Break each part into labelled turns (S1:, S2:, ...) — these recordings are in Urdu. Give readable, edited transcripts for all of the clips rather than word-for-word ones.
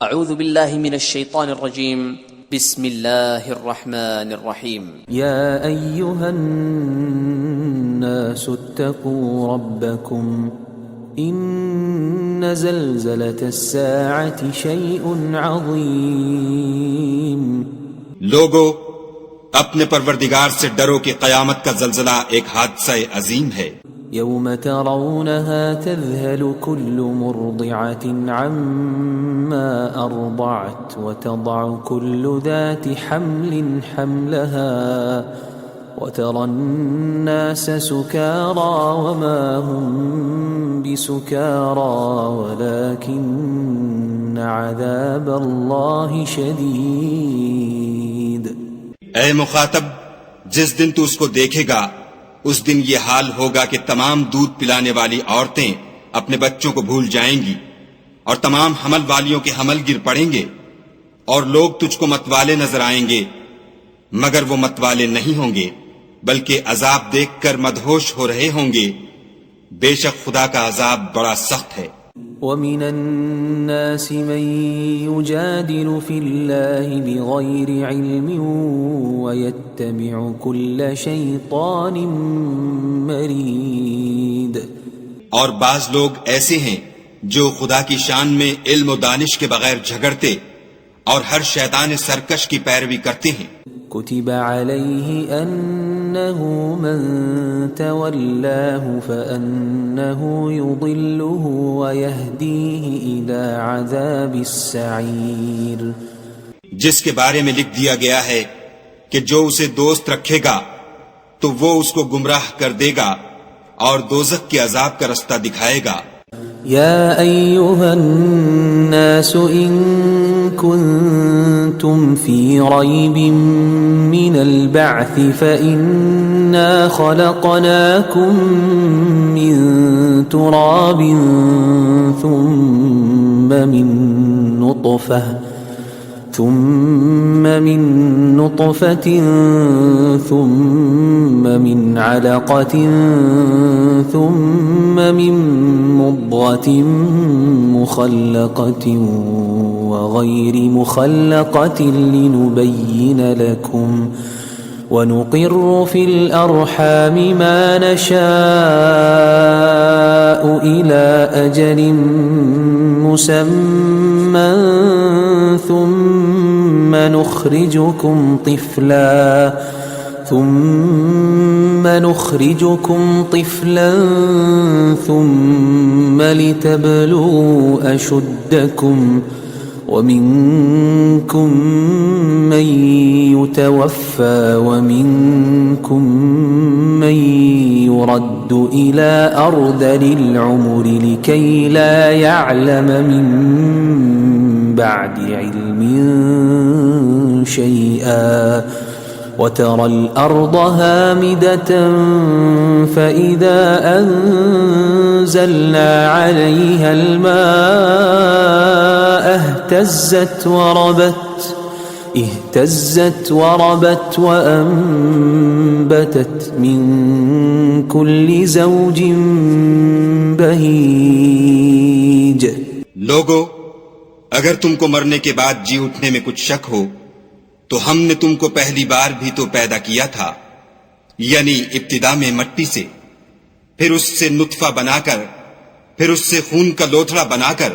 S1: اعوذ باللہ من الشیطان الرجیم بسم اللہ الرحمن الرحیم
S2: يا أيها الناس اتقوا ربكم إن زلزلة الساعة شيء عظيم
S3: لوگو اپنے پروردگار سے ڈرو کہ قیامت کا زلزلہ ایک حادثہ عظیم ہے.
S2: يوم ترونها تذهل كل مرضعة عما أرضعت وتضع كل ذات حمل حملها وترى الناس سكارى وما هم بسكارى ولكن عذاب الله شديد.
S3: اے مخاطب، جس دن تو اس کو دیکھے گا اس دن یہ حال ہوگا کہ تمام دودھ پلانے والی عورتیں اپنے بچوں کو بھول جائیں گی اور تمام حمل والیوں کے حمل گر پڑیں گے اور لوگ تجھ کو متوالے نظر آئیں گے مگر وہ متوالے نہیں ہوں گے بلکہ عذاب دیکھ کر مدہوش ہو رہے ہوں گے. بے شک خدا کا عذاب بڑا سخت ہے.
S2: وَمِنَ النَّاسِ مَن يُجَادِلُ فِي اللَّهِ بِغَيْرِ عِلْمٍ وَيَتَّبِعُ كُلَّ شَيْطَانٍ مَرِيدٍ.
S3: اور بعض لوگ ایسے ہیں جو خدا کی شان میں علم و دانش کے بغیر جھگڑتے اور ہر شیطان سرکش کی پیروی کرتے ہیں.
S2: كتب عليه أنه من تولاه فأنه يضله ويهديه إلى عذاب السعير.
S3: جس کے بارے میں لکھ دیا گیا ہے کہ جو اسے دوست رکھے گا تو وہ اس کو گمراہ کر دے گا اور دوزخ کے عذاب کا رستہ دکھائے گا.
S2: يا أيها الناس إن كنتم في ريب من البعث فإنا خلقناكم من تراب ثم من نطفة ثم من علقة ثم من مضغة مخلقة وغير مخلقة لنبين لكم ونقر في الأرحام ما نشاء إلى أجل مسمى ثم نخرجكم طفلا ثم لتبلغوا أشدكم ومنكم من يتوفى ومنكم من يرد إلى أرذل العمر لكي لا يعلم من بعد علم شيئا وترى الأرض هامدة فإذا أنزلنا عليها الماء اهتزت وربت وأنبتت من كل زوج بهيج.
S3: لوگو، اگر تم کو مرنے کے بعد جی اٹھنے میں کچھ شک ہو تو ہم نے تم کو پہلی بار بھی تو پیدا کیا تھا، یعنی ابتدا میں مٹی سے، پھر اس سے نطفہ بنا کر، پھر اس سے خون کا لوتھڑا بنا کر،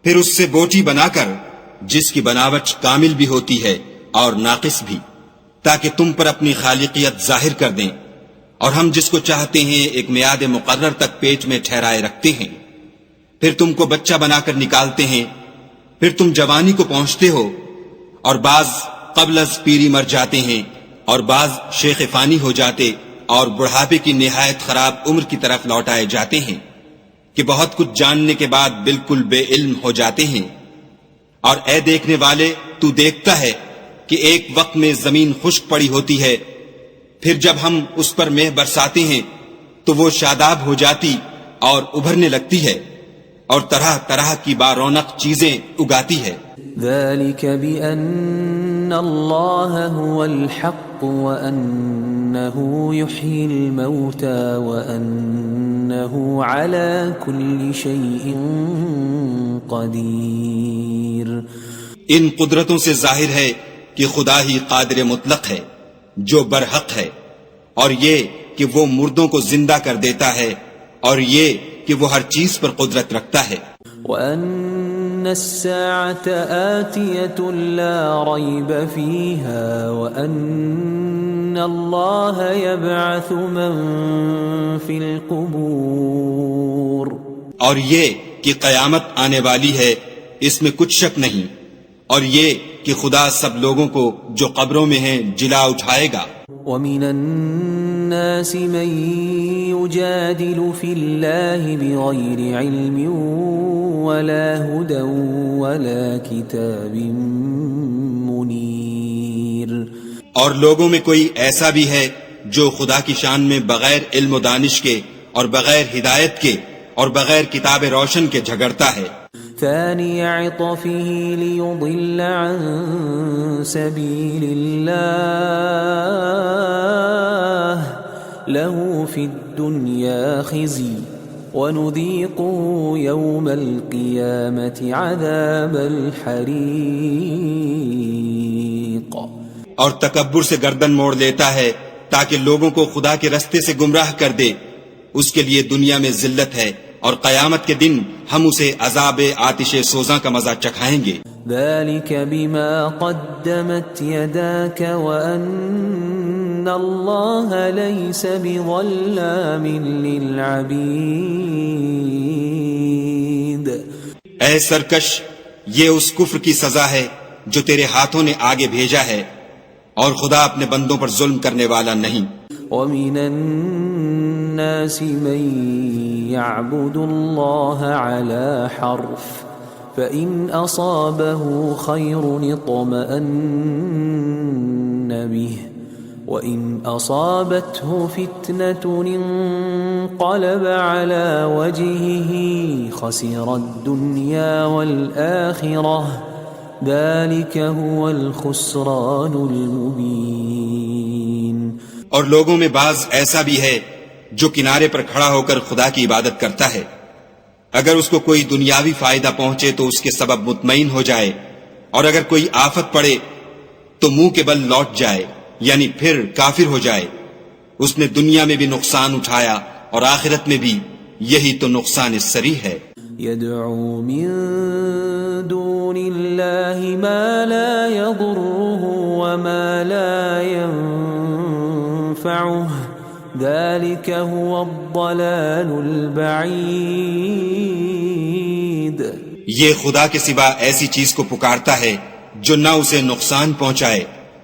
S3: پھر اس سے بوٹی بنا کر، جس کی بناوٹ کامل بھی ہوتی ہے اور ناقص بھی، تاکہ تم پر اپنی خالقیت ظاہر کر دیں. اور ہم جس کو چاہتے ہیں ایک میعاد مقرر تک پیٹ میں ٹھہرائے رکھتے ہیں، پھر تم کو بچہ بنا کر نکالتے ہیں، پھر تم جوانی کو پہنچتے ہو، اور بعض قبل از پیری مر جاتے ہیں اور بعض شیخ فانی ہو جاتے اور بڑھاپے کی نہایت خراب عمر کی طرف لوٹائے جاتے ہیں کہ بہت کچھ جاننے کے بعد بالکل بے علم ہو جاتے ہیں. اور اے دیکھنے والے، تو دیکھتا ہے کہ ایک وقت میں زمین خشک پڑی ہوتی ہے، پھر جب ہم اس پر مہ برساتے ہیں تو وہ شاداب ہو جاتی اور ابھرنے لگتی ہے اور طرح طرح کی بارونق چیزیں اگاتی ہے.
S2: ذلك بأن الله هو الحق وأنه يحيي الموتى وأنه على كل شيء قدير.
S3: ان قدرتوں سے ظاہر ہے کہ خدا ہی قادر مطلق ہے جو برحق ہے، اور یہ کہ وہ مردوں کو زندہ کر دیتا ہے، اور یہ کہ وہ ہر چیز پر قدرت رکھتا ہے۔
S2: وَأَنَّ السَّاعَةَ آتِيَةٌ لَا رَيْبَ فِيهَا وَأَنَّ اللَّهَ يَبْعَثُ مَن فِي الْقُبُورِ،
S3: اور یہ کہ قیامت آنے والی ہے، اس میں کچھ شک نہیں، اور یہ کہ خدا سب لوگوں کو جو قبروں میں ہیں جلا اٹھائے گا۔
S2: وَمِنَ النَّاسِ مَن يُجَادِلُ فِي اللَّهِ بِغَيْرِ عِلْمٍ وَلَا هُدًى وَلَا كِتَابٍ مُنِيرٍ،
S3: اور لوگوں میں کوئی ایسا بھی ہے جو خدا کی شان میں بغیر علم و دانش کے اور بغیر ہدایت کے اور بغیر کتاب روشن کے جھگڑتا ہے۔
S2: ثاني عطفه ليضل عن سبيل الله له في الدنيا خزي ونذيقه يوم القيامة عذاب الحريق،
S3: اور تکبر سے گردن موڑ لیتا ہے تاکہ لوگوں کو خدا کے رستے سے گمراہ کر دے، اس کے لیے دنیا میں ذلت ہے، اور قیامت کے دن ہم اسے عذاب آتش سوزاں کا مزہ چکھائیں گے۔
S2: ذلك بما قدمت يداك وأن الله ليس بظلام للعبيد،
S3: اے سرکش، یہ اس کفر کی سزا ہے جو تیرے ہاتھوں نے آگے بھیجا ہے، اور خدا اپنے بندوں پر ظلم کرنے والا نہیں۔
S2: ومن الناس من يعبد الله على حرف فإن أصابه خير اطمأن به وإن أصابته فتنة انقلب على وجهه خسر الدنيا والآخرة ذلك هو الخسران المبين۔
S3: اور لوگوں میں بعض ایسا بھی ہے جو کنارے پر کھڑا ہو کر خدا کی عبادت کرتا ہے، اگر اس کو کوئی دنیاوی فائدہ پہنچے تو اس کے سبب مطمئن ہو جائے، اور اگر کوئی آفت پڑے تو منہ کے بل لوٹ جائے، یعنی پھر کافر ہو جائے۔ اس نے دنیا میں بھی نقصان اٹھایا اور آخرت میں بھی، یہی تو نقصان السری ہے۔
S2: يدعو من دون الله ما لا يضره وما لا ينفعه ذلك هو الضلال البعید،
S3: یہ خدا کے سوا ایسی چیز کو پکارتا ہے جو نہ اسے نقصان پہنچائے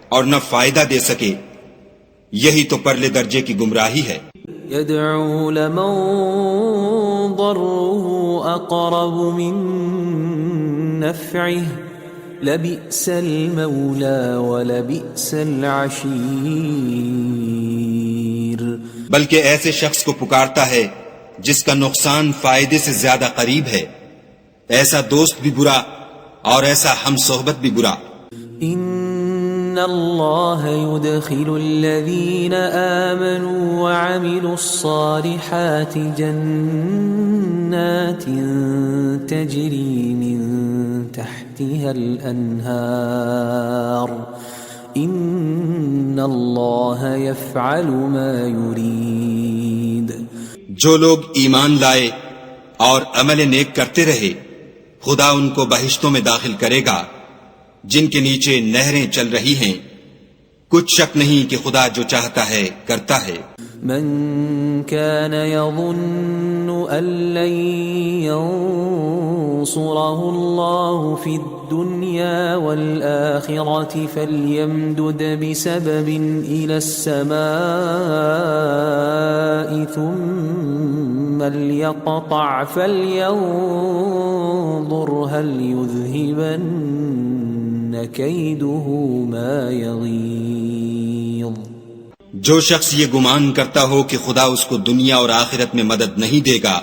S3: اور نہ فائدہ دے سکے، یہی تو پرلے درجے کی گمراہی ہے۔
S2: يدعو لمن ضره أقرب من نفعه لبئس المولى ولبئس العشير،
S3: بلکہ ایسے شخص کو پکارتا ہے جس کا نقصان فائدے سے زیادہ قریب ہے، ایسا دوست بھی برا اور ایسا ہم صحبت بھی برا۔
S2: إن الله يدخل الذين آمنوا وعملوا الصالحات جنات تجري من تحتها الأنهار إن الله يفعل ما يريد۔
S3: جو لوگ ایمان لائے اور عمل نیک کرتے رہے، خدا ان کو بہشتوں میں داخل کرے گا جن کے نیچے نہریں چل رہی ہیں، کچھ شک نہیں کہ خدا جو چاہتا ہے کرتا ہے۔
S2: من كان يظن أن لن ينصره الله في الدنيا والآخرة فليمدد بسبب إلى السماء ثم ليقطع فلينظر هل يذهبن كيده ما يغيظ۔
S3: جو شخص یہ گمان کرتا ہو کہ خدا اس کو دنیا اور آخرت میں مدد نہیں دے گا،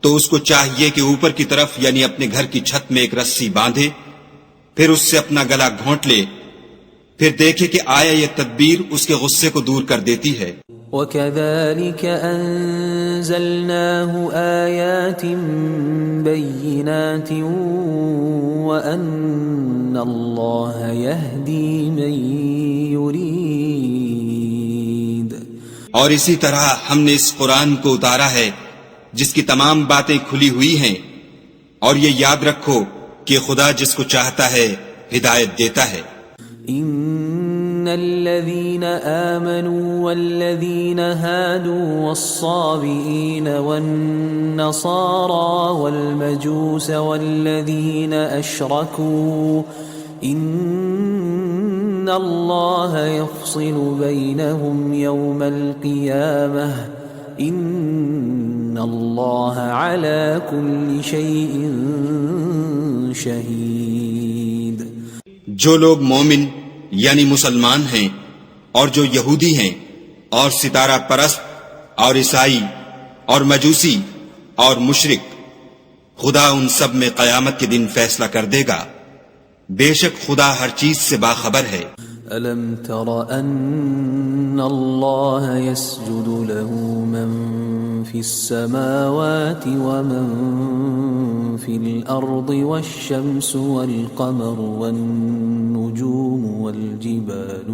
S3: تو اس کو چاہیے کہ اوپر کی طرف یعنی اپنے گھر کی چھت میں ایک رسی باندھے، پھر اس سے اپنا گلا گھونٹ لے، پھر دیکھے کہ آیا یہ تدبیر اس کے غصے کو دور کر دیتی ہے۔
S2: وَكَذَلِكَ أَنزَلْنَاهُ آيَاتٍ بَيِّنَاتٍ وَأَنَّ اللہ یہدی من یرید.
S3: اور اسی طرح ہم نے اس قرآن کو اتارا ہے جس کی تمام باتیں کھلی ہوئی ہیں، اور یہ یاد رکھو کہ خدا جس کو چاہتا ہے ہدایت دیتا ہے.
S2: ان الذين آمنوا والذين هادوا والصابئين والنصارى والمجوس والذين أشركوا إن الله يفصل بينهم يوم القيامة إن الله على كل شيء شهيد.
S3: جو لوگ مومن یعنی مسلمان ہیں اور جو یہودی ہیں اور ستارہ پرست اور عیسائی اور مجوسی اور مشرک، خدا ان سب میں قیامت کے دن فیصلہ کر دے گا. بے شک خدا ہر چیز سے باخبر ہے.
S2: ألم تر أن الله يسجد له من في السماوات ومن في الأرض والشمس والقمر والنجوم والجبال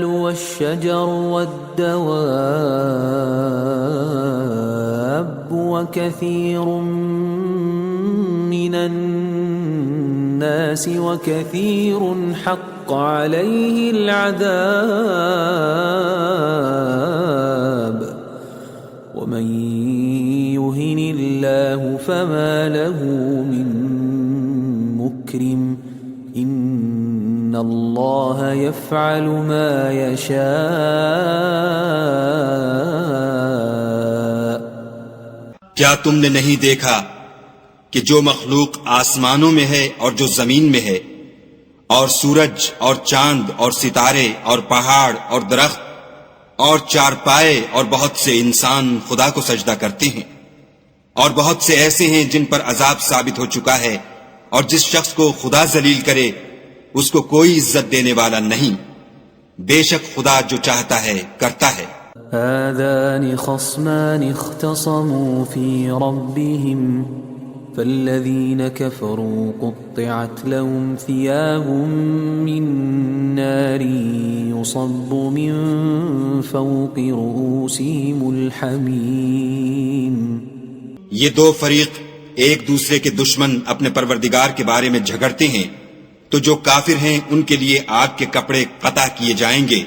S2: والشجر والدواب وكثير من الناس وكثير حق عليه العذاب ومن يهن الله فما له من مكرم إن الله يفعل ما يشاء.
S3: کیا تم نے نہیں دیکھا کہ جو مخلوق آسمانوں میں ہے اور جو زمین میں ہے، اور سورج اور چاند اور ستارے اور پہاڑ اور درخت اور چارپائے اور بہت سے انسان خدا کو سجدہ کرتے ہیں، اور بہت سے ایسے ہیں جن پر عذاب ثابت ہو چکا ہے، اور جس شخص کو خدا ذلیل کرے اس کو کوئی عزت دینے والا نہیں. بے شک خدا جو چاہتا ہے کرتا ہے.
S2: هذان خصمان اختصموا في ربهم فالذين كفروا قطعت لهم ثياب من نار يصب من فوق رؤوسهم الحميم.
S3: یہ دو فریق ایک دوسرے کے دشمن اپنے پروردگار کے بارے میں جھگڑتے ہیں، تو جو کافر ہیں ان کے لیے آگ کے کپڑے قطع کیے جائیں گے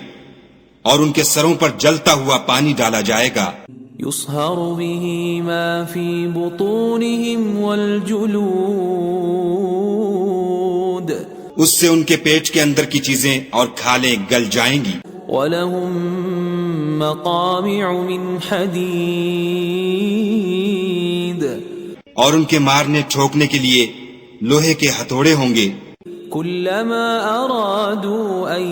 S3: اور ان کے سروں پر جلتا ہوا پانی ڈالا جائے گا.
S2: يصهر به ما في بطونهم والجلود
S3: اس سے ان کے پیٹ کے اندر کی چیزیں اور کھالیں گل جائیں گی.
S2: وَلَهُم مَّقَامِعُ مِنْ حَدِيدٍ
S3: اور ان کے مارنے ٹھوکنے کے لیے لوہے کے ہتھوڑے ہوں گے.
S2: كُلَّمَا أَرَادُوا أَن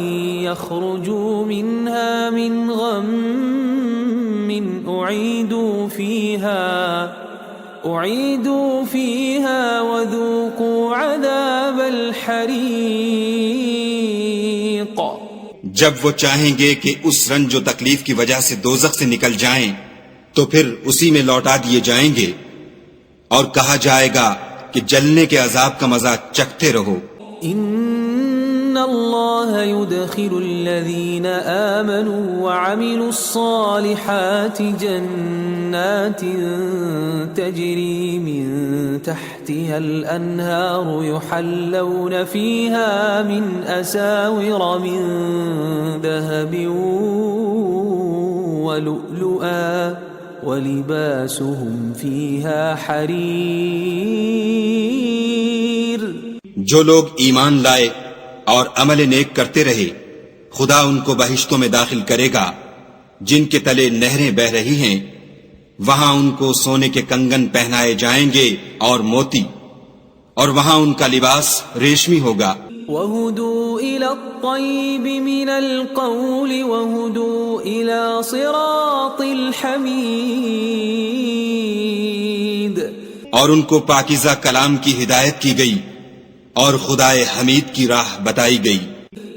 S2: يَخْرُجُوا مِنْهَا مِنْ غَمٍّ أُعِيدُوا فِيهَا وَذُوقُوا عَذَابَ الْحَرِيقِ.
S3: جب وہ چاہیں گے کہ اس رنج و تکلیف کی وجہ سے دوزخ سے نکل جائیں تو پھر اسی میں لوٹا دیے جائیں گے، اور کہا جائے گا کہ جلنے کے عذاب کا مزہ چکھتے رہو.
S2: ان اللہ يدخل الذین آمنوا وعملوا الصالحات جنات تجری من تحتها الانہار يحلون فيها من اساور من ذهب ولؤلؤا وَلِبَاسُهُمْ فِيهَا حَرِيرٌ.
S3: جو لوگ ایمان لائے اور عمل نیک کرتے رہے خدا ان کو بہشتوں میں داخل کرے گا جن کے تلے نہریں بہ رہی ہیں، وہاں ان کو سونے کے کنگن پہنائے جائیں گے اور موتی، اور وہاں ان کا لباس ریشمی ہوگا.
S2: وَهُدُوا إِلَى الطَّيِّبِ مِنَ الْقَوْلِ وَهُدُوا إِلَى صِرَاطِ الْحَمِيدِ.
S3: اور ان کو پاکیزہ کلام کی ہدایت کی گئی اور خدائے حمید کی راہ بتائی گئی.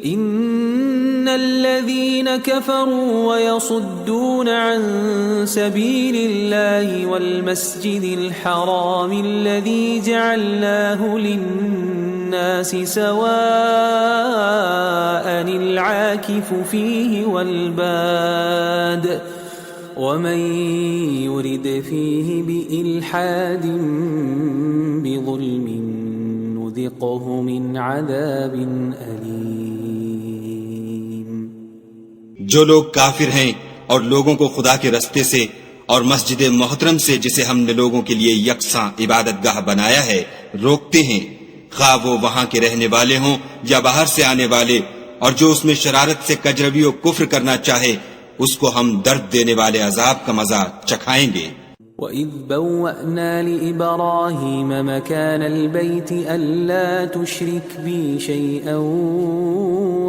S2: إِنَّ الذين كفروا ويصدون عن سبيل الله والمسجد الحرام الذي جعلناه للناس سواء العاكف فيه والباد ومن يرد فيه بإلحاد بظلم نذقه من عذاب أليم.
S3: جو لوگ کافر ہیں اور لوگوں کو خدا کے رستے سے اور مسجد محترم سے جسے ہم نے لوگوں کے لیے یکساں عبادت گاہ بنایا ہے روکتے ہیں، خواہ وہ وہاں کے رہنے والے ہوں یا باہر سے آنے والے، اور جو اس میں شرارت سے کجروی و کفر کرنا چاہے اس کو ہم درد دینے والے عذاب کا مزہ چکھائیں گے.
S2: وَإِذْ بَوَّأْنَا لِإِبْرَاهِيمَ مَكَانَ الْبَيْتِ أَلَّا تُشْرِكْ بِي شَيْئًا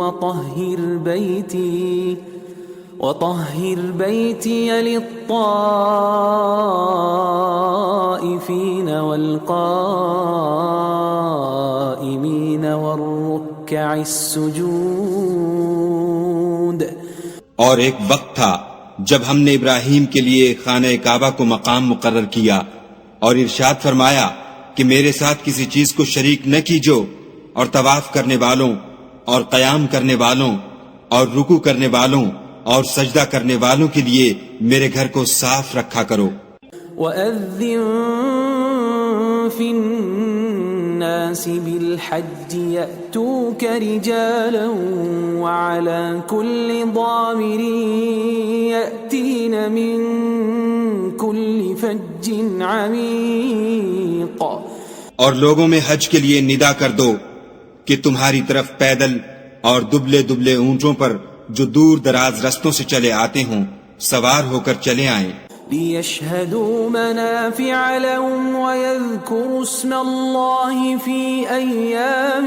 S2: وَطَهِّرْ بَيْتِيَ لِلطَّائِفِينَ وَالْقَائِمِينَ وَالرُّكَّعِ السُّجُودِ.
S3: اور ایک وقت تھا جب ہم نے ابراہیم کے لیے خانہ کعبہ کو مقام مقرر کیا اور ارشاد فرمایا کہ میرے ساتھ کسی چیز کو شریک نہ کیجو، اور طواف کرنے والوں اور قیام کرنے والوں اور رکوع کرنے والوں اور سجدہ کرنے والوں کے لیے میرے گھر کو صاف رکھا کرو.
S2: وَأَذِّن فِي النَّاسِ بِالْحَجِّ يَأْتُوكَ رِجَالًا وَعَلَى كُلِّ ضَامِرٍ يَأْتِينَ مِنْ كُلِّ فَجٍّ عَمِيقٍ.
S3: اور لوگوں میں حج کے لیے ندا کر دو کہ تمہاری طرف پیدل اور دبلے دبلے اونٹوں پر جو دور دراز رستوں سے چلے آتے ہوں سوار ہو کر چلے آئیں.
S2: لِيَشْهَدُوا مَنَافِعَ لَهُمْ وَيَذْكُرُوا اسْمَ اللَّهِ فِي أَيَّامٍ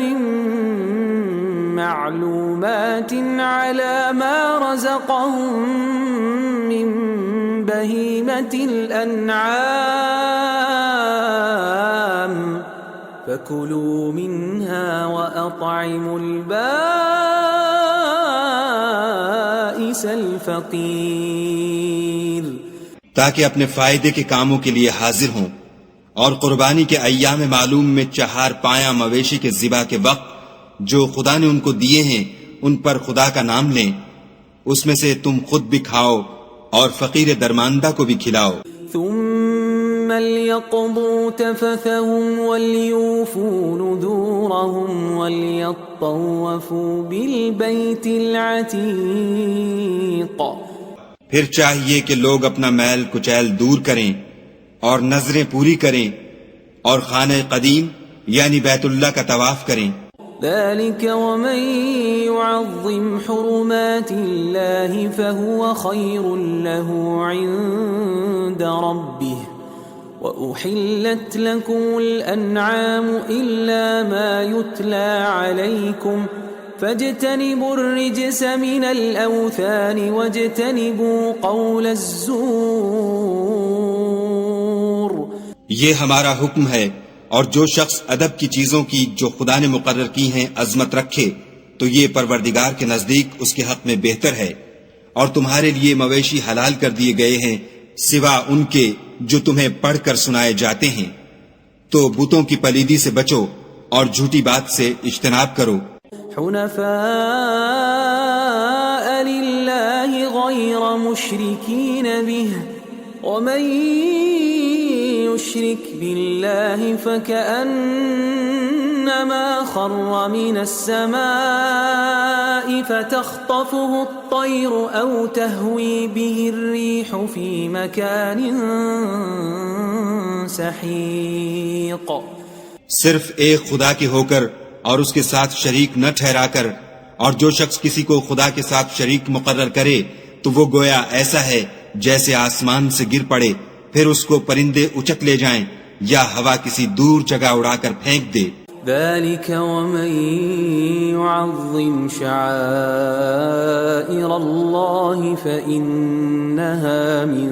S2: مَّعْلُومَاتٍ عَلَى مَا رَزَقَهُم مِّن بَهِيمَةِ الْأَنْعَامِ فَكُلُوا مِنْهَا وَأَطْعِمُوا الْبَائِسَ الْفَقِيرَ.
S3: تاکہ اپنے فائدے کے کاموں کے لیے حاضر ہوں، اور قربانی کے ایام معلوم میں 4 پایہ مویشی کے ذبح کے وقت جو خدا نے ان کو دیے ہیں ان پر خدا کا نام لیں، اس میں سے تم خود بھی کھاؤ اور فقیر درماندہ کو بھی کھلاؤ.
S2: ثم ليقضوا تفثهم وليوفوا نذورهم وليطوفوا بالبيت العتيق.
S3: پھر چاہیے کہ لوگ اپنا میل کچیل دور کریں اور نظریں پوری کریں اور خانہ قدیم یعنی بیت اللہ کا طواف کریں.
S2: ذلك ومن يعظم حرمات الله فهو خير له عند ربه وأحلت لكم الأنعام إلا ما يتلى عليكم فاجتنبوا الرجس من الأوثان واجتنبوا قول الزور.
S3: یہ ہمارا حکم ہے، اور جو شخص ادب کی چیزوں کی جو خدا نے مقرر کی ہیں عظمت رکھے تو یہ پروردگار کے نزدیک اس کے حق میں بہتر ہے. اور تمہارے لیے مویشی حلال کر دیے گئے ہیں سوا ان کے جو تمہیں پڑھ کر سنائے جاتے ہیں، تو بتوں کی پلیدی سے بچو اور جھوٹی بات سے اجتناب کرو.
S2: حنفاء لله غير مشركين به ومن يشرك بالله فكأنما خر من السماء فتخطفه الطير أو تهوي به الريح في مكان سحيق.
S3: صرف ایک خدا کے ہو کر اور اس کے ساتھ شریک نہ ٹھہرا کر، اور جو شخص کسی کو خدا کے ساتھ شریک مقرر کرے تو وہ گویا ایسا ہے جیسے آسمان سے گر پڑے پھر اس کو پرندے اچک لے جائیں یا ہوا کسی دور جگہ اڑا کر پھینک دے.
S2: ذلك ومن يعظم شعائر الله فإنها من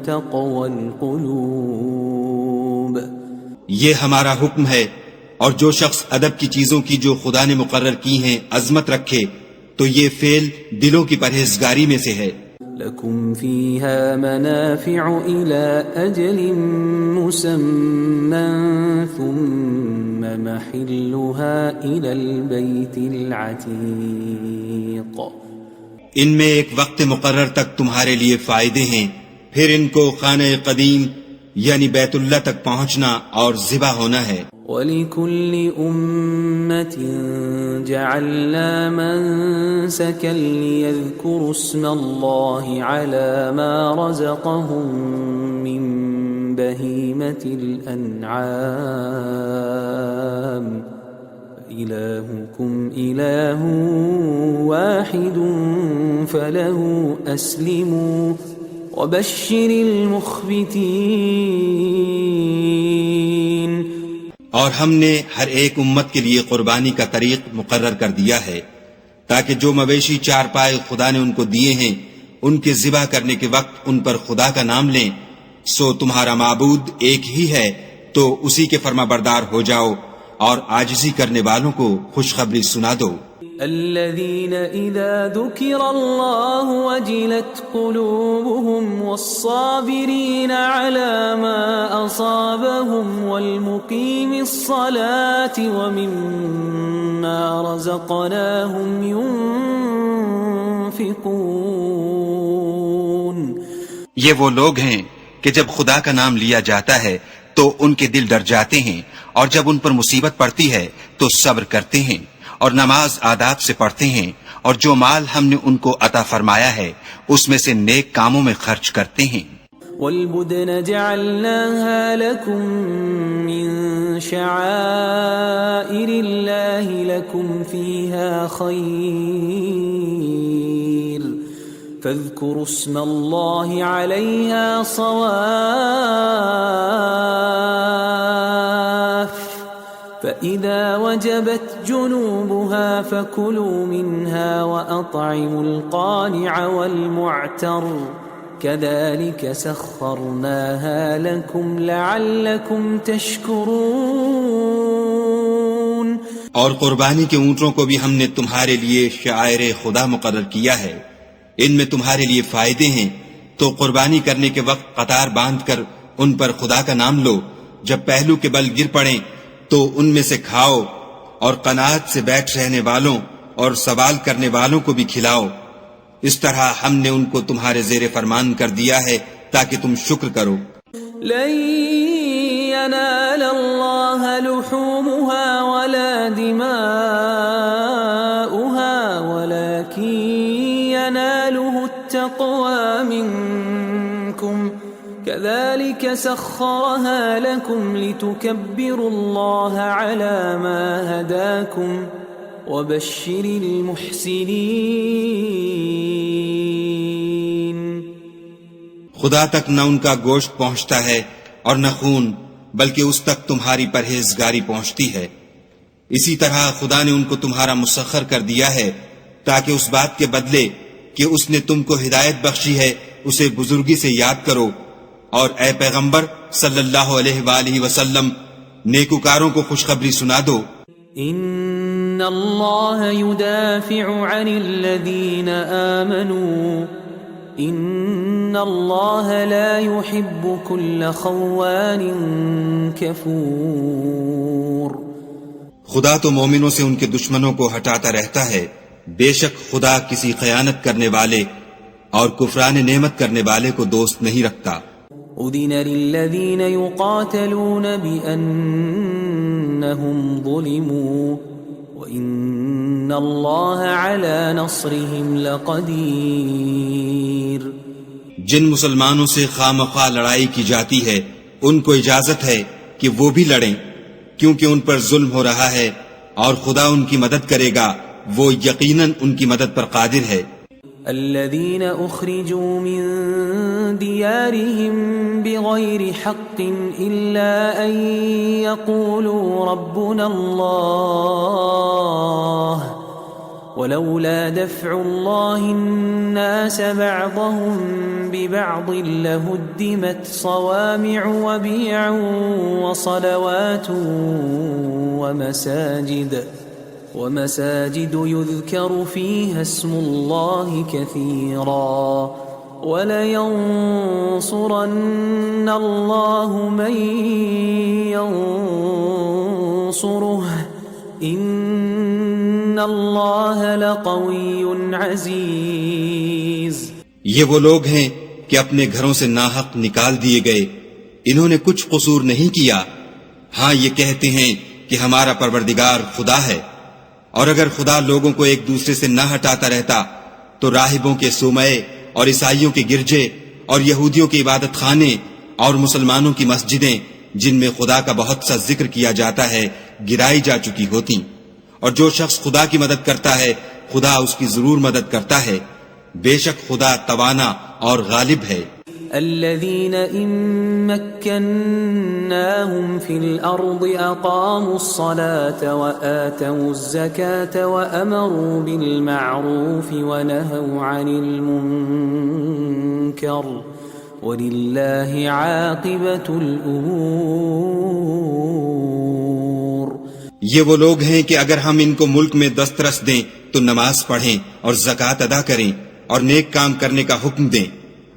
S2: تقوى القلوب.
S3: یہ ہمارا حکم ہے، اور جو شخص ادب کی چیزوں کی جو خدا نے مقرر کی ہیں عظمت رکھے تو یہ فعل دلوں کی پرہیزگاری میں سے ہے.
S2: لكم فيها منافع إلى أجل مسمى ثم محلها إلى البيت العتيق.
S3: ان میں ایک وقت مقرر تک تمہارے لیے فائدے ہیں، پھر ان کو خانہ قدیم یعنی بیت اللہ تک پہنچنا اور ذبح ہونا ہے.
S2: وَلِكُلِّ أُمَّةٍ جَعَلْنَا مَنسَكًا لِيَذْكُرُوا اسْمَ اللَّهِ عَلَى مَا رَزَقَهُم مِّن بَهِيمَةِ الْأَنْعَامِ إِلَٰهُكُمْ إِلَٰهٌ وَاحِدٌ فَلَهُ أَسْلِمُوا وَبَشِّرِ الْمُخْبِتِينَ.
S3: اور ہم نے ہر ایک امت کے لیے قربانی کا طریق مقرر کر دیا ہے تاکہ جو مویشی چار پائے خدا نے ان کو دیے ہیں ان کے ذبح کرنے کے وقت ان پر خدا کا نام لیں. سو تمہارا معبود ایک ہی ہے تو اسی کے فرما بردار ہو جاؤ اور عاجزی کرنے والوں کو خوشخبری سنا دو.
S2: الذين إذا ذكر الله وجلت قلوبهم والصابرين على ما أصابهم والمقيم الصلاة ومما رزقناهم ينفقون.
S3: یہ وہ لوگ ہیں کہ جب خدا کا نام لیا جاتا ہے تو ان کے دل ڈر جاتے ہیں، اور جب ان پر مصیبت پڑتی ہے تو صبر کرتے ہیں اور نماز آداب سے پڑھتے ہیں، اور جو مال ہم نے ان کو عطا فرمایا ہے اس میں سے نیک کاموں میں خرچ کرتے ہیں.
S2: والبدن جعلناها لكم من شعائر الله لكم فيها خير فاذكروا اسم الله عليها صواف فإذا وجبت جنوبها فكلوا منها وأطعموا القانع والمعتر كذلك سخرناها لكم لعلكم تشكرون.
S3: اور قربانی کے اونٹوں کو بھی ہم نے تمہارے لیے شعائر خدا مقرر کیا ہے، ان میں تمہارے لیے فائدے ہیں، تو قربانی کرنے کے وقت قطار باندھ کر ان پر خدا کا نام لو. جب پہلو کے بل گر پڑیں تو ان میں سے کھاؤ، اور قناعت سے بیٹھ رہنے والوں اور سوال کرنے والوں کو بھی کھلاؤ. اس طرح ہم نے ان کو تمہارے زیر فرمان کر دیا ہے تاکہ تم شکر کرو.
S2: لن ينال الله لحومها ولا دماؤها ولكن يناله التقوى منكم كذلك سخرها لكم لتكبروا الله على ما هداكم وبشر المحسنين.
S3: خدا تک نہ ان کا گوشت پہنچتا ہے اور نہ خون، بلکہ اس تک تمہاری پرہیزگاری پہنچتی ہے. اسی طرح خدا نے ان کو تمہارا مسخر کر دیا ہے تاکہ اس بات کے بدلے کہ اس نے تم کو ہدایت بخشی ہے اسے بزرگی سے یاد کرو. اور اے پیغمبر صلی اللہ علیہ وآلہ وسلم نیکوکاروں کو خوشخبری سنا دو.
S2: ان اللہ يدافع عن الذین آمنوا ان اللہ لا يحب كل خوان کفور.
S3: خدا تو مومنوں سے ان کے دشمنوں کو ہٹاتا رہتا ہے، بے شک خدا کسی خیانت کرنے والے اور کفران نعمت کرنے والے کو دوست نہیں رکھتا.
S2: اذن للذین یقاتلون بأنہم ظلموا وإن اللہ علی نصرهم لقدیر.
S3: جن مسلمانوں سے خواہ لڑائی کی جاتی ہے ان کو اجازت ہے کہ وہ بھی لڑیں، کیونکہ ان پر ظلم ہو رہا ہے، اور خدا ان کی مدد کرے گا، وہ یقیناً ان کی مدد پر قادر ہے.
S2: الذين أخرجوا من ديارهم بغير حق إلا أن يقولوا ربنا الله ولولا دفع الله الناس بعضهم ببعض لهدمت صوامع وبيع وصلوات ومساجد ومساجد يذكر فيها اسم الله كثيرا ولينصرن الله من ينصره ان الله لقوي عزيز.
S3: یہ وہ لوگ ہیں کہ اپنے گھروں سے ناحق نکال دیے گئے، انہوں نے کچھ قصور نہیں کیا. ہاں یہ کہتے ہیں کہ ہمارا پروردگار خدا ہے، اور اگر خدا لوگوں کو ایک دوسرے سے نہ ہٹاتا رہتا تو راہبوں کے صومعے اور عیسائیوں کے گرجے اور یہودیوں کے عبادت خانے اور مسلمانوں کی مسجدیں جن میں خدا کا بہت سا ذکر کیا جاتا ہے گرائی جا چکی ہوتی. اور جو شخص خدا کی مدد کرتا ہے خدا اس کی ضرور مدد کرتا ہے، بے شک خدا توانا اور غالب ہے.
S2: الذين إن مكناهم في الأرض أقاموا الصلاة وآتوا الزكاة وأمروا بالمعروف ونهوا عن المنكر ولله عاقبة الأمور.
S3: یہ وہ لوگ ہیں کہ اگر ہم ان کو ملک میں دسترس دیں تو نماز پڑھیں اور زکوٰۃ ادا کریں اور نیک کام کرنے کا حکم دیں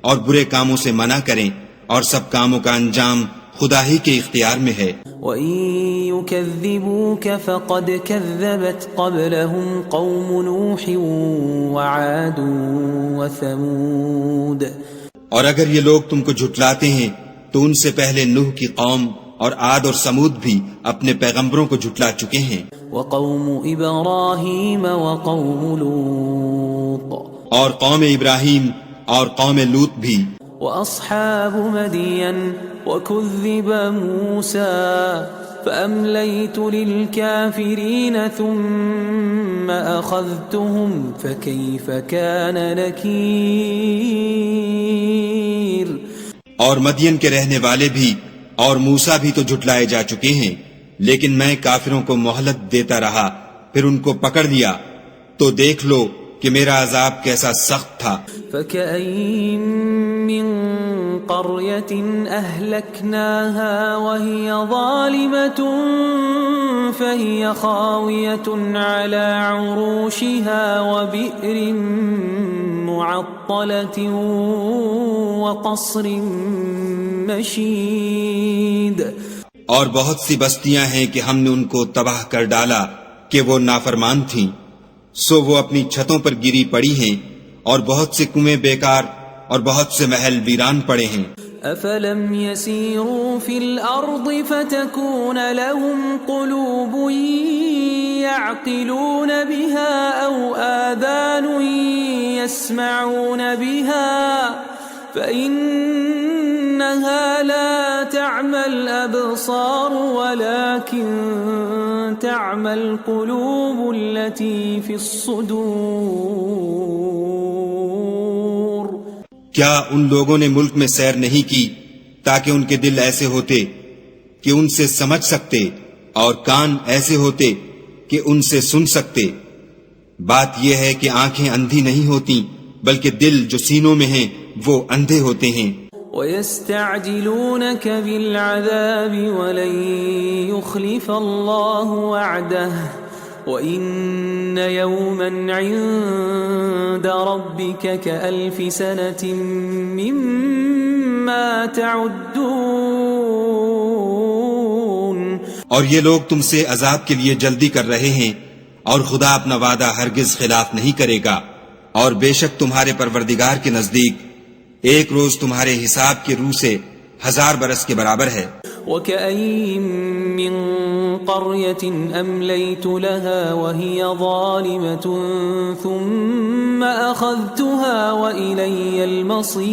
S3: اور برے کاموں سے منع کریں، اور سب کاموں کا انجام خدا ہی کے اختیار میں ہے.
S2: وَإِن يُكَذِّبُوكَ فَقَدْ كَذَّبَتْ قَبْلَهُمْ قَوْمُ نُوحٍ وَعَادٌ وَثَمُودَ.
S3: اور اگر یہ لوگ تم کو جھٹلاتے ہیں تو ان سے پہلے نوح کی قوم اور عاد اور سمود بھی اپنے پیغمبروں کو جھٹلا چکے ہیں.
S2: وَقَوْمُ إِبْرَاهِيمَ وَقَوْمُ لُوطٍ.
S3: اور قوم ابراہیم اور قوم لوط بھی.
S2: وَأَصْحَابُ مَدْيَنَ وَكُذِّبَ مُوسَى فَأَمْلَيْتُ لِلْكَافِرِينَ ثُمَّ أَخَذْتُهُمْ فَكَيْفَ كَانَ نَكِيرٌ.
S3: اور مدین کے رہنے والے بھی اور موسیٰ بھی تو جھٹلائے جا چکے ہیں، لیکن میں کافروں کو مہلت دیتا رہا، پھر ان کو پکڑ لیا، تو دیکھ لو کہ میرا عذاب کیسا سخت تھا.
S2: فَكَأَيِّن مِّن قَرْيَةٍ أَهْلَكْنَاهَا وَهِيَ ظَالِمَةٌ فَهِيَ خَاوِيَةٌ عَلَى عُرُوشِهَا وَبِئْرٍ مُّعَطَّلَةٍ وَقَصْرٍ مَّشِيدٍ.
S3: اور بہت سی بستیاں ہیں کہ ہم نے ان کو تباہ کر ڈالا کہ وہ نافرمان تھیں، سو وہ اپنی چھتوں پر گری پڑی ہیں، اور بہت سے کنویں بیکار اور بہت سے محل ویران پڑے ہیں.
S2: أَفَلَمْ يَسِيرُوا فِي الْأَرْضِ فَتَكُونَ لَهُمْ قُلُوبٌ يَعْقِلُونَ بِهَا أَوْ آذَانٌ يَسْمَعُونَ بِهَا فَإِنَّهَا لَا تَعْمَى الْأَبْصَارُ وَلَكِنْ تَعْمَى الْقُلُوبُ الَّتِي فِي الصُّدُورِ.
S3: کیا ان لوگوں نے ملک میں سیر نہیں کی تاکہ ان کے دل ایسے ہوتے کہ ان سے سمجھ سکتے اور کان ایسے ہوتے کہ ان سے سن سکتے؟ بات یہ ہے کہ آنکھیں اندھی نہیں ہوتی بلکہ دل جو سینوں میں ہیں وہ اندھے ہوتے ہیں.
S2: وَيَسْتَعْجِلُونَكَ بِالْعَذَابِ وَلَن يُخْلِفَ اللَّهُ وَعْدَهُ وَإِنَّ يَوْمًا عِندَ رَبِّكَ كَأَلْفِ سَنَةٍ مِّمَّا تَعُدُّونَ.
S3: اور یہ لوگ تم سے عذاب کے لیے جلدی کر رہے ہیں، اور خدا اپنا وعدہ ہرگز خلاف نہیں کرے گا، اور بے شک تمہارے پروردگار کے نزدیک ایک روز تمہارے حساب کی روح سے 1000 برس کے برابر ہے.
S2: وَكَأَيِّن مِّن قَرْيَةٍ أَمْلَيْتُ لَهَا وَهِيَ ظَالِمَةٌ ثُمَّ أَخَذْتُهَا وَإِلَيَّ الْمَصِيرُ.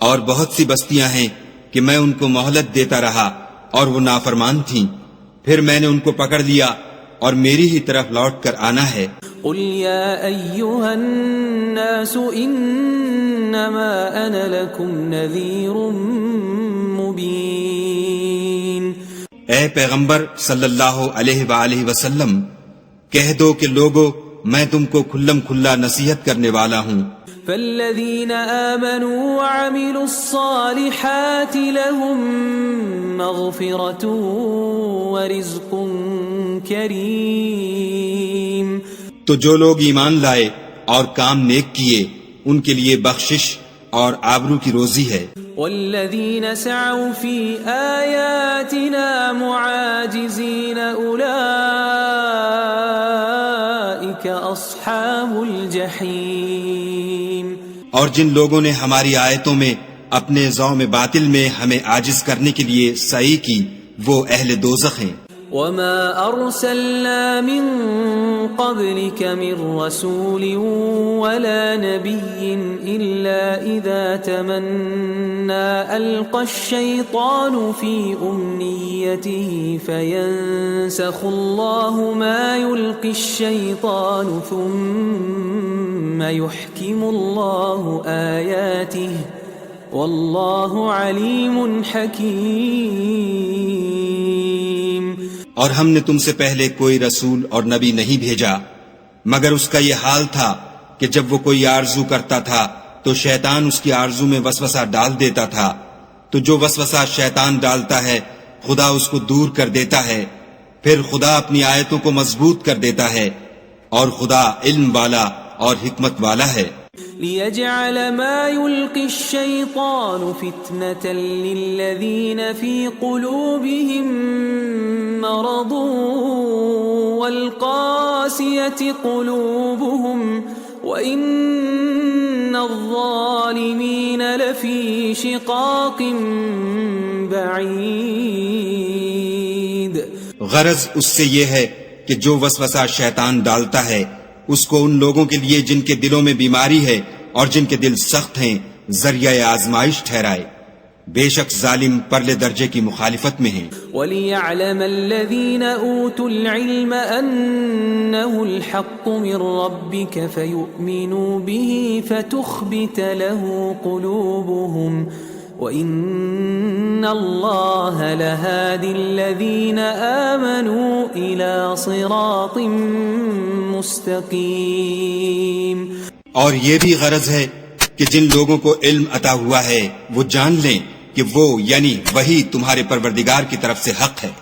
S3: اور بہت سی بستیاں ہیں کہ میں ان کو مہلت دیتا رہا اور وہ نافرمان تھیں، پھر میں نے ان کو پکڑ لیا اور میری ہی طرف لوٹ کر آنا ہے.
S2: قُلْ يَا أَيُّهَا النَّاسُ إِنَّمَا أَنَا لَكُمْ نَذِيرٌ مُبِينٌ.
S3: اے پیغمبر صلی اللہ علیہ وآلہ وسلم، کہہ دو کہ لوگو میں تم کو کھلم کھلا نصیحت کرنے والا ہوں.
S2: فالذين آمنوا وعملوا الصالحات لهم مغفرة ورزق کریم.
S3: تو جو لوگ ایمان لائے اور کام نیک کیے ان کے لیے بخشش اور آبرو کی روزی ہے.
S2: والذین سعوا فی آیاتنا معاجزین اولئک اصحاب الجحیم.
S3: اور جن لوگوں نے ہماری آیتوں میں اپنے ذوم باطل میں ہمیں عاجز کرنے کے لیے سعی کی وہ اہل دوزخ ہیں.
S2: وما ارسلنا من قبلك من رسول ولا نبي الا اذا تمنى القى الشيطان في امنيته فينسخ الله ما يلقي الشيطان ثم يحكم الله آياته والله عليم حكيم.
S3: اور ہم نے تم سے پہلے کوئی رسول اور نبی نہیں بھیجا مگر اس کا یہ حال تھا کہ جب وہ کوئی آرزو کرتا تھا تو شیطان اس کی آرزو میں وسوسہ ڈال دیتا تھا، تو جو وسوسہ شیطان ڈالتا ہے خدا اس کو دور کر دیتا ہے، پھر خدا اپنی آیتوں کو مضبوط کر دیتا ہے، اور خدا علم والا اور حکمت والا ہے.
S2: ليجعل ما يلقي الشيطان فتنة للذين في قلوبهم مرض والقاسية قلوبهم وإن الظالمين لفي شقاق بعيد.
S3: غرض اس سے یہ ہے کہ جو وسوسہ شیطان ڈالتا ہے اس کو ان لوگوں کے لیے جن کے دلوں میں بیماری ہے اور جن کے دل سخت ہیں ذریعہ آزمائش ٹھہرائے. بے شک ظالم پرلے درجے کی مخالفت میں ہیں.
S2: وَلِيَعْلَمَ الَّذِينَ أُوتُوا الْعِلْمَ أَنَّهُ الْحَقُّ مِنْ رَبِّكَ فَيُؤْمِنُوا بِهِ فَتُخْبِتَ لَهُ قُلُوبُهُمْ وَإِنَّ اللَّهَ لَهَادِ الَّذِينَ آمَنُوا إِلَى صِرَاطٍ مستقیم.
S3: اور یہ بھی غرض ہے کہ جن لوگوں کو علم عطا ہوا ہے وہ جان لیں کہ وہ یعنی وہی تمہارے پروردگار کی طرف سے حق ہے،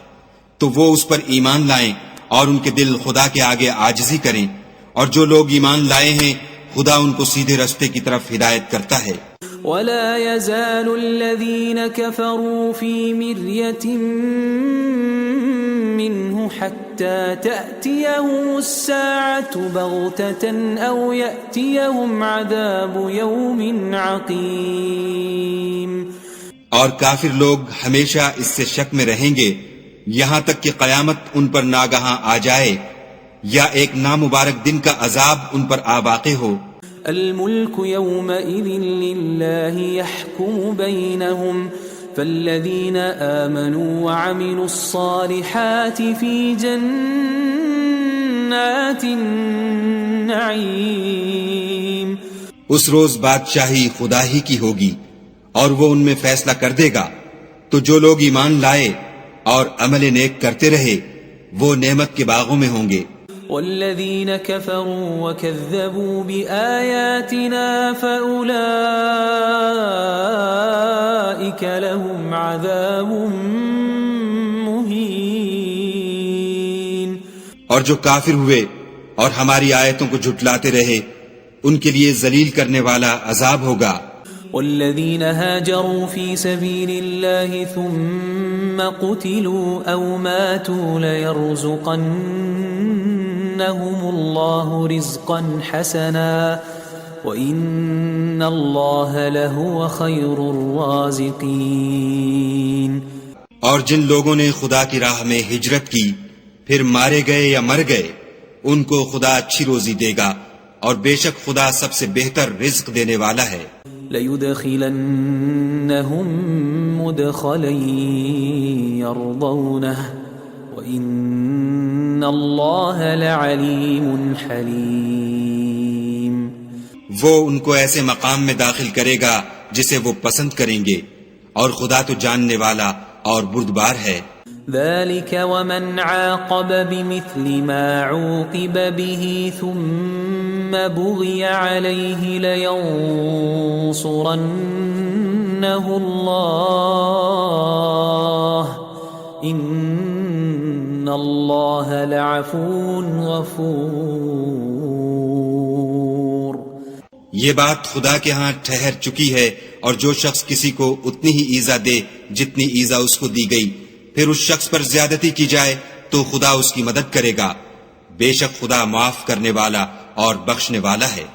S3: تو وہ اس پر ایمان لائیں اور ان کے دل خدا کے آگے عاجزی کریں، اور جو لوگ ایمان لائے ہیں خدا ان کو سیدھے راستے کی طرف ہدایت کرتا ہے.
S2: ولا يزال الذين كفروا في مرية منه حتى تأتيهم الساعة بغتة أو يأتيهم عذاب يوم عقيم.
S3: اور کافر لوگ ہمیشہ اس سے شک میں رہیں گے یہاں تک کہ قیامت ان پر ناگہاں آ جائے یا ایک نامبارک دن کا عذاب ان پر آ واقع ہو.
S2: الملك يومئذ لله يحكم بينهم فالذين آمنوا وعملوا الصالحات في جنات النعيم.
S3: اس روز بادشاہی خدا ہی کی ہوگی اور وہ ان میں فیصلہ کر دے گا، تو جو لوگ ایمان لائے اور عمل نیک کرتے رہے وہ نعمت کے باغوں میں ہوں گے.
S2: والذين كفروا وكذبوا بآياتنا فأولئك لهم عذاب مهين.
S3: اور جو کافر ہوئے اور ہماری آیتوں کو جھٹلاتے رہے ان کے لیے ذلیل کرنے والا عذاب ہوگا.
S2: والذين هاجروا في سبيل الله ثم قتلوا أو ماتوا ليرزقنهم الله رزقا حسنا وإن الله لهو خير الرازقين.
S3: اور جن لوگوں نے خدا کی راہ میں ہجرت کی پھر مارے گئے یا مر گئے ان کو خدا اچھی روزی دے گا اور بے شک خدا سب سے بہتر رزق دینے والا ہے.
S2: لَيُدْخِلَنَّهُمْ مُدْخَلًا يَرْضَوْنَهُ وَإِنَّ اللَّهَ لَعَلِيمٌ حَلِيمٌ.
S3: وہ ان کو ایسے مقام میں داخل کرے گا جسے وہ پسند کریں گے اور خدا تو جاننے والا اور بردبار ہے.
S2: ذلك ومن عاقب بمثل ما عوقب به ثم بغي عليه لينصرنه الله إن الله لعفو غفور.
S3: یہ بات خدا کے ہاں ٹھہر چکی ہے، اور جو شخص کسی کو اتنی ہی ایذا دے جتنی ایذا اس کو دی گئی، پھر اس شخص پر زیادتی کی جائے تو خدا اس کی مدد کرے گا. بے شک خدا معاف کرنے والا اور بخشنے والا ہے.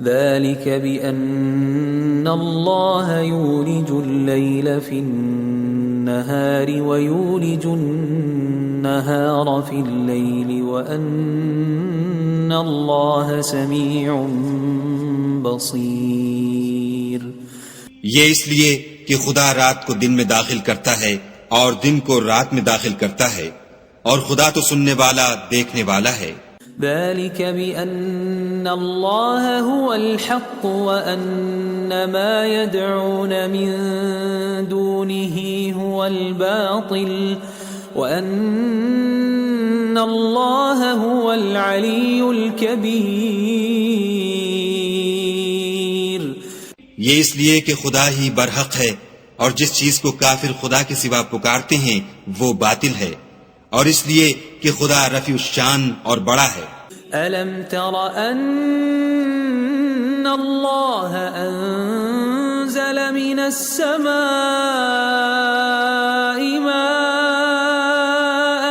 S2: ذلك بأن الله يولج الليل في النهار ويولج النهار في الليل وأن الله سميع بصير.
S3: یہ اس لیے کہ خدا رات کو دن میں داخل کرتا ہے اور دن کو رات میں داخل کرتا ہے، اور خدا تو سننے والا دیکھنے والا ہے.
S2: ذلك بأن الله هو الحق وأن ما يدعون من دونه هو الباطل وأن الله هو العلي الكبير.
S3: یہ اس لیے کہ خدا ہی برحق ہے، اور جس چیز کو کافر خدا کے سوا پکارتے ہیں وہ باطل ہے، اور اس لیے کہ خدا رفیع الشان اور بڑا ہے.
S2: ألم تر أن الله أنزل من السماء ماء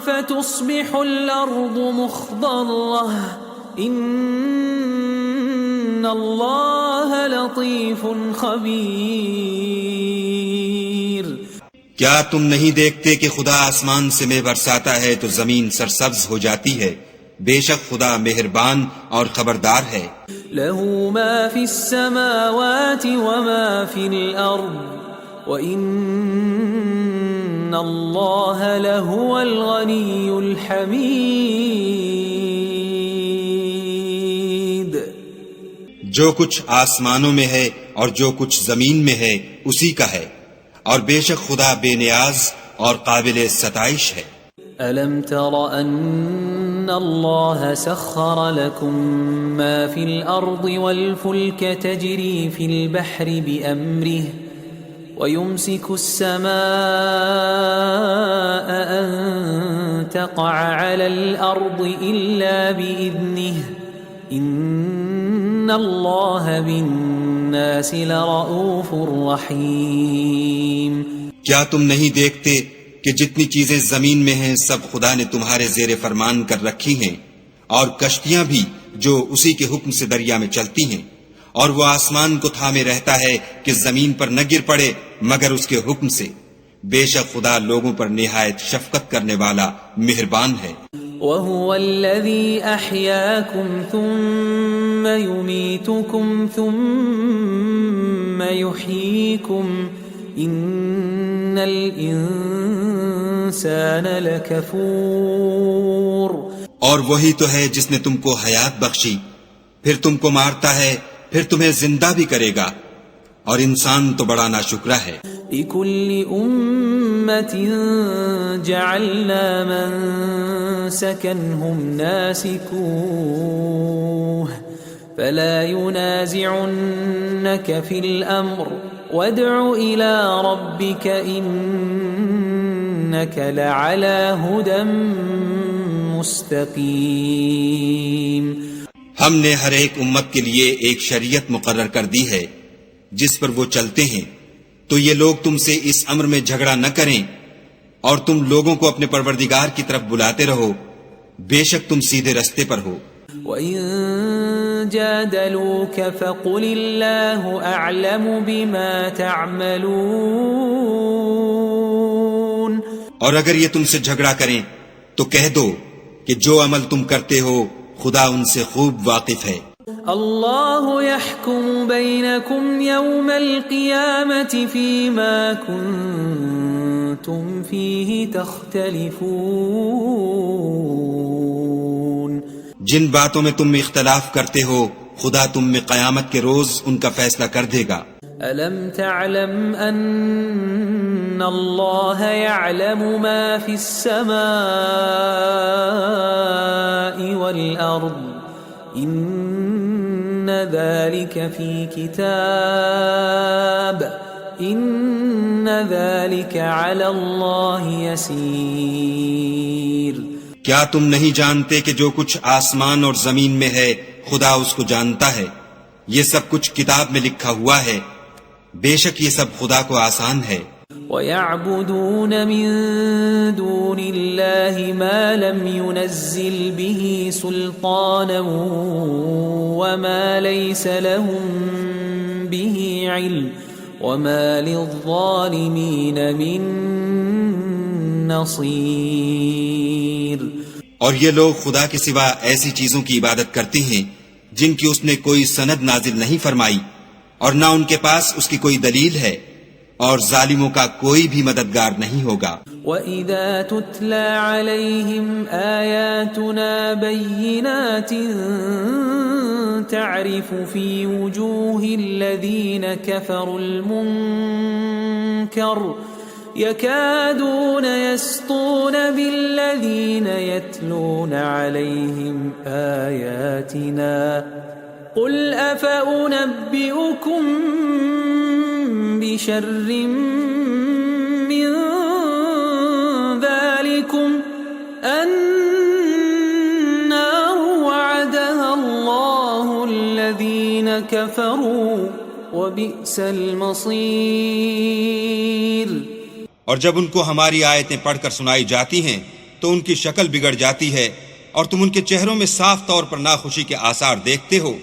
S2: فتصبح الأرض مخضرة إن الله لطيف خبير.
S3: کیا تم نہیں دیکھتے کہ خدا آسمان سے مے برساتا ہے تو زمین سرسبز ہو جاتی ہے؟ بے شک خدا مہربان اور خبردار ہے.
S2: له ما في السماوات وما في الأرض وإن الله لهو الغني الحميد.
S3: جو کچھ آسمانوں میں ہے اور جو کچھ زمین میں ہے اسی کا ہے، اور بے شک خدا بے نیاز اور قابل ستائش ہے.
S2: ألم تر أن الله سخر لكم ما في الأرض والفلك تجري في البحر بأمره ويمسك السماء أن تقع على الأرض إلا بإذنه إن الله بالناس لرؤوف رحيم.
S3: کیا تم نہیں دیکھتے کہ جتنی چیزیں زمین میں ہیں سب خدا نے تمہارے زیر فرمان کر رکھی ہیں، اور کشتیاں بھی جو اسی کے حکم سے دریا میں چلتی ہیں، اور وہ آسمان کو تھامے رہتا ہے کہ زمین پر نہ گر پڑے مگر اس کے حکم سے. بے شک خدا لوگوں پر نہایت شفقت کرنے والا مہربان ہے.
S2: وهو الذي أحياكم ثم يميتكم ثم يحييكم إن الإنسان لكفور.
S3: اور وہی تو ہے جس نے تم کو حیات بخشی، پھر تم کو مارتا ہے، پھر تمہیں زندہ بھی کرے گا، اور انسان تو بڑا ناشکرا ہے.
S2: لكل أمة جعلنا منسكا هم ناسكوه فلا ينازعنك في الأمر وادع إلى ربك إنك لعلى هدى مستقيم.
S3: ہم نے ہر ایک امت کے لیے ایک شریعت مقرر کر دی ہے جس پر وہ چلتے ہیں، تو یہ لوگ تم سے اس امر میں جھگڑا نہ کریں، اور تم لوگوں کو اپنے پروردگار کی طرف بلاتے رہو، بے شک تم سیدھے رستے پر ہو.
S2: وَإِن جَادَلُوكَ فَقُلِ اللَّهُ أَعْلَمُ بِمَا تَعْمَلُونَ.
S3: اور اگر یہ تم سے جھگڑا کریں تو کہہ دو کہ جو عمل تم کرتے ہو خدا ان سے خوب واقف ہے.
S2: اللہ يحكم بينكم يوم القيامة فيما كنتم فيه تختلفون.
S3: جن باتوں میں تم اختلاف کرتے ہو خدا تم میں قیامت کے روز ان کا فیصلہ کر دے گا.
S2: ألم تعلم أن الله يعلم ما في السماء والأرض إن ذلك في كتاب إن ذلك على الله يسير.
S3: کیا تم نہیں جانتے کہ جو کچھ آسمان اور زمین میں ہے خدا اس کو جانتا ہے؟ یہ سب کچھ کتاب میں لکھا ہوا ہے. بے شک یہ سب خدا کو آسان ہے.
S2: وَيَعْبُدُونَ مِن دُونِ اللَّهِ مَا لَمْ يُنَزِّلْ بِهِ سُلْطَانًا وَمَا لَيْسَ لَهُم بِهِ عِلْمٌ وَمَا لِلظَّالِمِينَ مِن نَصِيرٍ.
S3: اور یہ لوگ خدا کے سوا ایسی چیزوں کی عبادت کرتے ہیں جن کی اس نے کوئی سند نازل نہیں فرمائی اور نہ ان کے پاس اس کی کوئی دلیل ہے، اور ظالموں کا کوئی بھی مددگار نہیں ہوگا.
S2: وَإِذَا تُتْلَى عَلَيْهِمْ آيَاتُنَا بَيِّنَاتٍ تَعْرِفُ فِي وُجُوهِ الَّذِينَ كَفَرُوا الْمُنكَرَ يَكَادُونَ يَسْطُونَ بِالَّذِينَ يَتْلُونَ عَلَيْهِمْ آيَاتِنَا قُلْ أَفَأُنَبِّئُكُمْ بِشَرٍّ مِّن ذَلِكُمْ النَّارُ وَعَدَهَا اللَّهُ الَّذِينَ كَفَرُوا وَبِئْسَ الْمَصِيرُ.
S3: اور جب ان کو ہماری آیتیں پڑھ کر سنائی جاتی ہیں تو ان کی شکل بگڑ جاتی ہے اور تم ان کے چہروں میں صاف طور پر ناخوشی کے آثار دیکھتے ہو.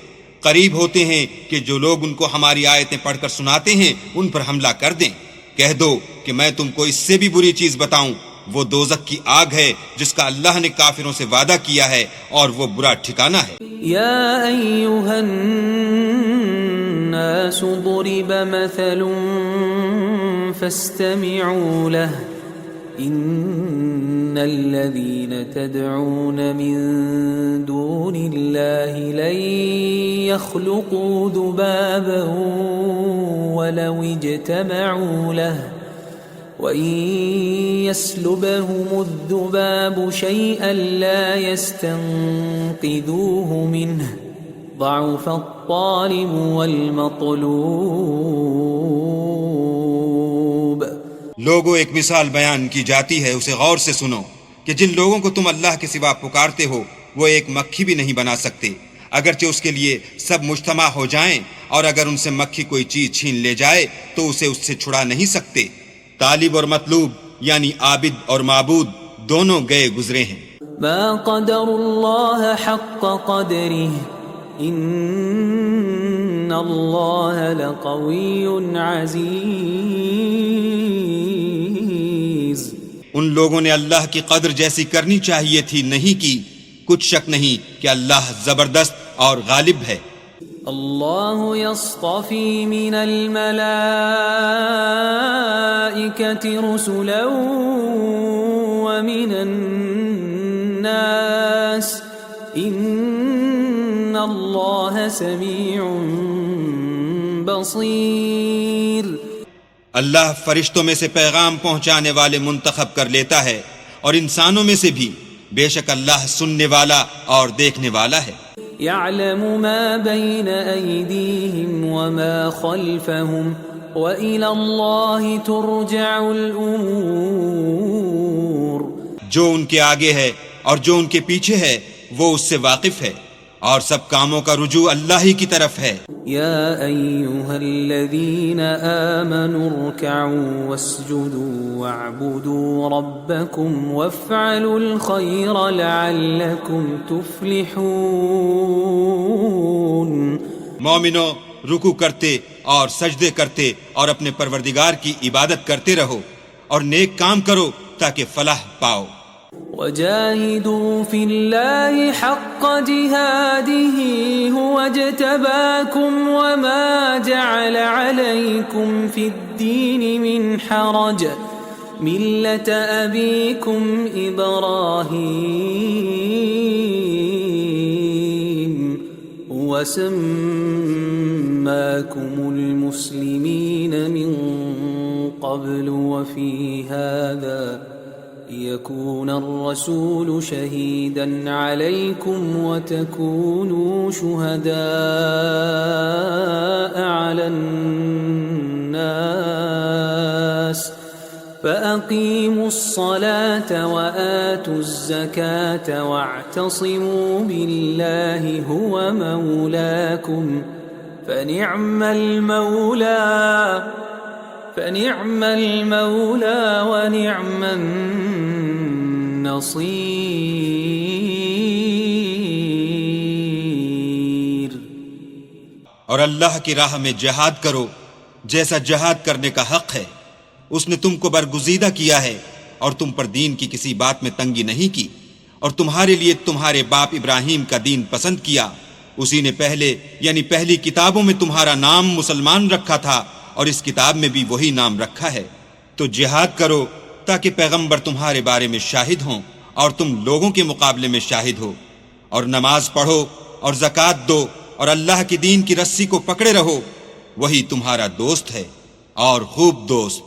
S3: قریب ہوتے ہیں کہ جو لوگ ان کو ہماری آیتیں پڑھ کر سناتے ہیں ان پر حملہ کر دیں. کہہ دو کہ میں تم کو اس سے بھی بری چیز بتاؤں، وہ دوزخ کی آگ ہے جس کا اللہ نے کافروں سے وعدہ کیا ہے اور وہ برا ٹھکانہ ہے.
S2: یا ایھا الناس ضرب مثل فاستمعوا له إن الذين تدعون من دون الله لن يخلقوا ذبابا ولو اجتمعوا له وإن يسلبهم الذباب شيئا لا يستنقذوه منه ضعف الطالب والمطلوب.
S3: لوگوں ایک مثال بیان کی جاتی ہے، اسے غور سے سنو کہ جن لوگوں کو تم اللہ کے سوا پکارتے ہو وہ ایک مکھی بھی نہیں بنا سکتے، اگرچہ اس کے لیے سب مجتمع ہو جائیں، اور اگر ان سے مکھی کوئی چیز چھین لے جائے تو اسے اس سے چھڑا نہیں سکتے. طالب اور مطلوب یعنی عابد اور معبود دونوں گئے گزرے ہیں.
S2: ما قدر اللہ حق قدره ان اللہ لقوی عزیز.
S3: ان لوگوں نے اللہ کی قدر جیسی کرنی چاہیے تھی نہیں کی. کچھ شک نہیں کہ اللہ زبردست اور غالب ہے.
S2: اللہ یصطفی من الملائکۃ رسلا ومن الناس ان اللہ سمیع بصیر.
S3: اللہ فرشتوں میں سے پیغام پہنچانے والے منتخب کر لیتا ہے اور انسانوں میں سے بھی. بے شک اللہ سننے والا اور دیکھنے والا ہے.
S2: يعلم ما بين أيديهم وما خلفهم وإلى الله ترجع الأمور.
S3: جو ان کے آگے ہے اور جو ان کے پیچھے ہے وہ اس سے واقف ہے، اور سب کاموں کا رجوع اللہ ہی کی طرف ہے.
S2: يا أيها الذين آمنوا اركعوا واسجدوا واعبدوا ربكم وافعلوا الخير لعلكم تفلحون.
S3: مومنو، رکوع کرتے اور سجدے کرتے اور اپنے پروردگار کی عبادت کرتے رہو اور نیک کام کرو تاکہ فلاح پاؤ.
S2: وجاهدوا في الله حق جهاده هو اجتباكم وما جعل عليكم في الدين من حرج ملة أبيكم إبراهيم وسماكم المسلمين من قبل وفي هذا ليكون الرسول شهيدا عليكم وتكونوا شهداء على الناس فأقيموا الصلاة وآتوا الزكاة واعتصموا بالله هو مولاكم فنعم المولى ونعم النصير.
S3: اور اللہ کی راہ میں جہاد کرو جیسا جہاد کرنے کا حق ہے. اس نے تم کو برگزیدہ کیا ہے اور تم پر دین کی کسی بات میں تنگی نہیں کی، اور تمہارے لیے تمہارے باپ ابراہیم کا دین پسند کیا. اسی نے پہلے یعنی پہلی کتابوں میں تمہارا نام مسلمان رکھا تھا اور اس کتاب میں بھی وہی نام رکھا ہے. تو جہاد کرو تاکہ پیغمبر تمہارے بارے میں شاہد ہوں اور تم لوگوں کے مقابلے میں شاہد ہو. اور نماز پڑھو اور زکوٰۃ دو اور اللہ کی دین کی رسی کو پکڑے رہو. وہی تمہارا دوست ہے اور خوب دوست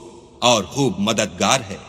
S3: اور خوب مددگار ہے.